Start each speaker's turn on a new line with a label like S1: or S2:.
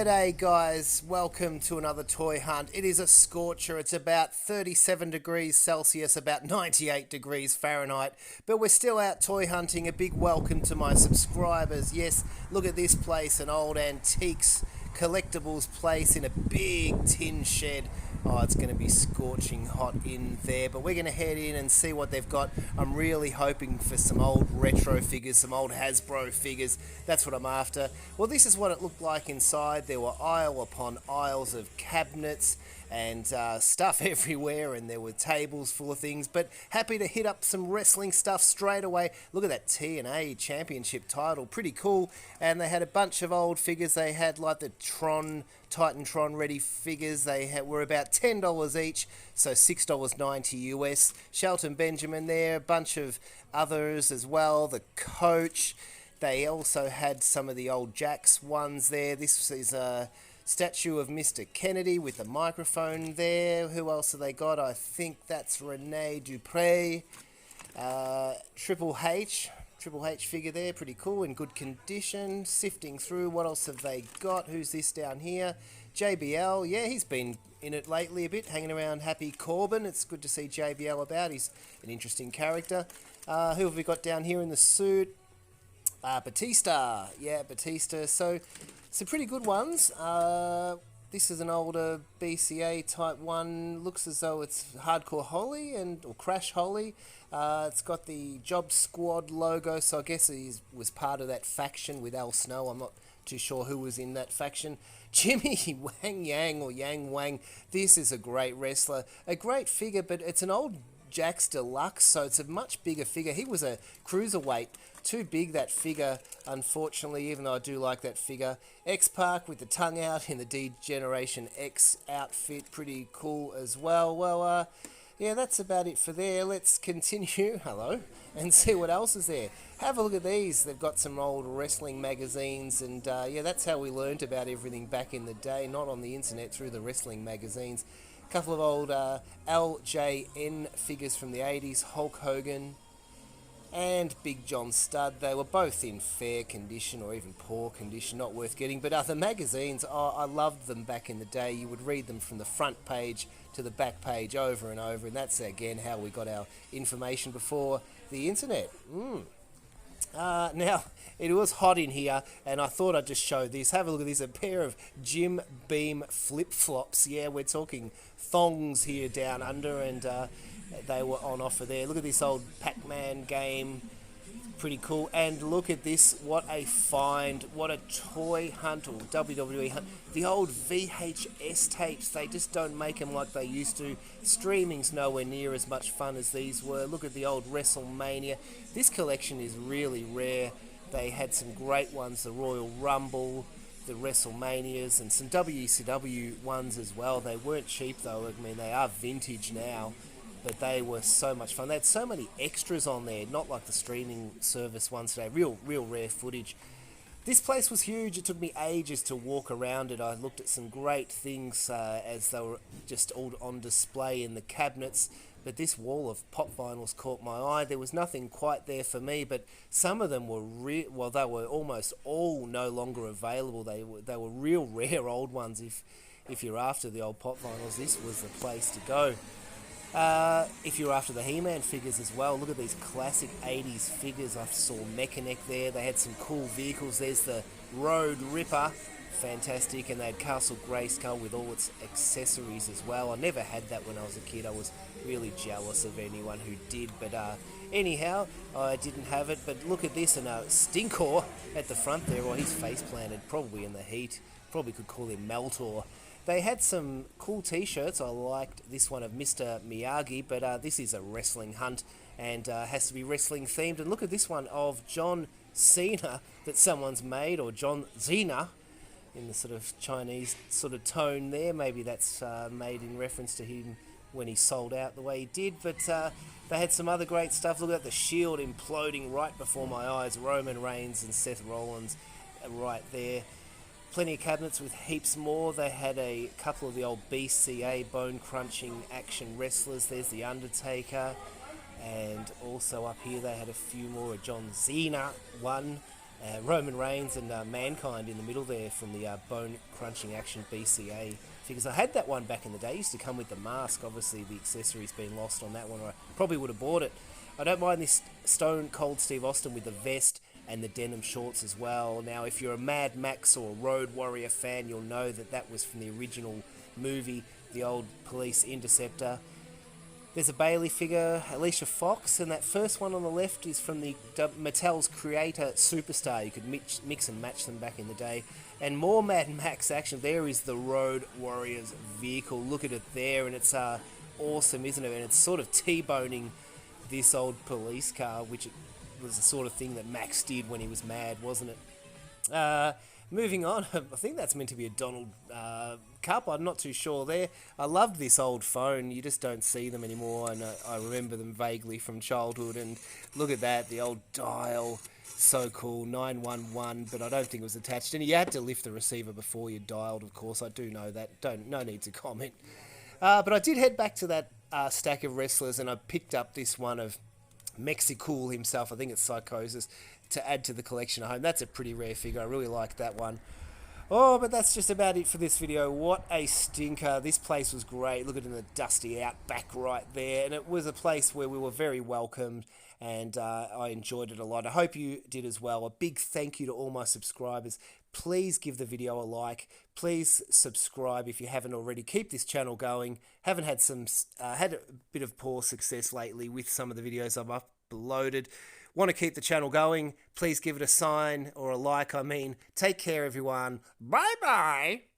S1: G'day guys, welcome to another toy hunt. It is a scorcher. It's about 37 degrees Celsius, about 98 degrees Fahrenheit, but we're still out toy hunting. A big welcome to my subscribers. Yes, look at this place, an old antiques collectibles place in a big tin shed. Oh, it's going to be scorching hot in there, but we're going to head in and see what they've got. I'm really hoping for some old retro figures, some old Hasbro figures. That's what I'm after. Well, this is what it looked like inside. There were aisle upon aisles of cabinets and stuff everywhere, and there were tables full of things, but happy to hit up some wrestling stuff straight away. Look at that TNA Championship title, pretty cool. And they had a bunch of old figures. They had like the Titantron ready figures. Were about $10 each, so $6.90 US. Shelton Benjamin there, a bunch of others as well, the coach. They also had some of the old Jax ones there. This is a statue of Mr. Kennedy with the microphone there. Who else have they got? I think that's Rene Dupree. Triple H figure there, pretty cool, in good condition. Sifting through, what else have they got? Who's this down here? JBL, yeah, he's been in it lately a bit, hanging around Happy Corbin. It's good to see JBL about. He's an interesting character. Who have we got down here in the suit? Batista, yeah, Batista. So, some pretty good ones. This is an older BCA Type 1. Looks as though it's Hardcore Holly or Crash Holly. It's got the Job Squad logo, so I guess he was part of that faction with Al Snow. I'm not too sure who was in that faction. Jimmy Wang Yang or Yang Wang. This is a great wrestler. A great figure, but it's an old Jax Deluxe, so it's a much bigger figure. He was a cruiserweight. Too big, that figure, unfortunately, even though I do like that figure. X-Pac with the tongue out in the D-Generation X outfit. Pretty cool as well. Well, yeah, that's about it for there. Let's continue, hello, and see what else is there. Have a look at these. They've got some old wrestling magazines, and yeah, that's how we learnt about everything back in the day, not on the internet, through the wrestling magazines. A couple of old LJN figures from the 80s, Hulk Hogan and Big John Studd. They were both in fair condition or even poor condition, not worth getting. But the magazines, I loved them back in the day. You would read them from the front page to the back page over and over, and that's again how we got our information before the internet. Now, it was hot in here, and I thought I'd just show this. Have a look at this, a pair of Jim Beam flip-flops. Yeah, we're talking thongs here down under, and they were on offer there. Look at this old Pac-Man game. Pretty cool. And look at this. What a find. What a toy hunt, or WWE hunt. The old VHS tapes. They just don't make them like they used to. Streaming's nowhere near as much fun as these were. Look at the old WrestleMania. This collection is really rare. They had some great ones. The Royal Rumble, the WrestleManias, and some WCW ones as well. They weren't cheap though. I mean, they are vintage now, but they were so much fun. They had so many extras on there, not like the streaming service ones today. Real rare footage. This place was huge. It took me ages to walk around it. I looked at some great things as they were just all on display in the cabinets. But this wall of pop vinyls caught my eye. There was nothing quite there for me, but some of them were well, they were almost all no longer available. They were real rare old ones. If you're after the old pop vinyls, this was the place to go. If you're after the He-Man figures as well, look at these classic 80s figures. I saw Mechanic there. They had some cool vehicles. There's the Road Ripper, fantastic, and they had Castle Grayskull with all its accessories as well. I never had that when I was a kid. I was really jealous of anyone who did, but anyhow, I didn't have it. But look at this, and Stinkor at the front there, or he's face planted, probably in the heat. Probably could call him Meltor. They had some cool t-shirts. I liked this one of Mr. Miyagi, but this is a wrestling hunt and has to be wrestling themed. And look at this one of John Cena that someone's made, or John Cena in the sort of Chinese sort of tone there. Maybe that's made in reference to him when he sold out the way he did. But they had some other great stuff. Look at the Shield imploding right before my eyes. Roman Reigns and Seth Rollins right there. Plenty of cabinets with heaps more. They had a couple of the old BCA bone-crunching action wrestlers. There's The Undertaker. And also up here they had a few more. A John Cena one. Roman Reigns and Mankind in the middle there from the Bone Crunching Action BCA figures. I had that one back in the day. It used to come with the mask. Obviously, the accessory's been lost on that one, or I probably would have bought it. I don't mind this Stone Cold Steve Austin with the vest and the denim shorts as well. Now, if you're a Mad Max or Road Warrior fan, you'll know that that was from the original movie, the old Police Interceptor. There's a Bailey figure, Alicia Fox, and that first one on the left is from the Mattel's Creator Superstar. You could mix and match them back in the day. And more Mad Max action. There is the Road Warriors vehicle. Look at it there, and it's awesome, isn't it? And it's sort of T-boning this old police car, which was the sort of thing that Max did when he was mad, wasn't it? Moving on, I think that's meant to be a Donald Cup. I'm not too sure there. I loved this old phone. You just don't see them anymore, and I remember them vaguely from childhood. And look at that, the old dial. So cool, 911, but I don't think it was attached. And you had to lift the receiver before you dialed, of course. I do know that. No need to comment. But I did head back to that stack of wrestlers, and I picked up this one of Mexicool himself. I think it's Psychosis, to add to the collection at home. That's a pretty rare figure. I really like that one. Oh, but that's just about it for this video. What a stinker. This place was great. Look at it in the dusty Outback right there. And it was a place where we were very welcomed, and I enjoyed it a lot. I hope you did as well. A big thank you to all my subscribers. Please give the video a like. Please subscribe if you haven't already. Keep this channel going. Haven't had had a bit of poor success lately with some of the videos I've uploaded. Want to keep the channel going? Please give it a sign or a like. Take care, everyone. Bye-bye.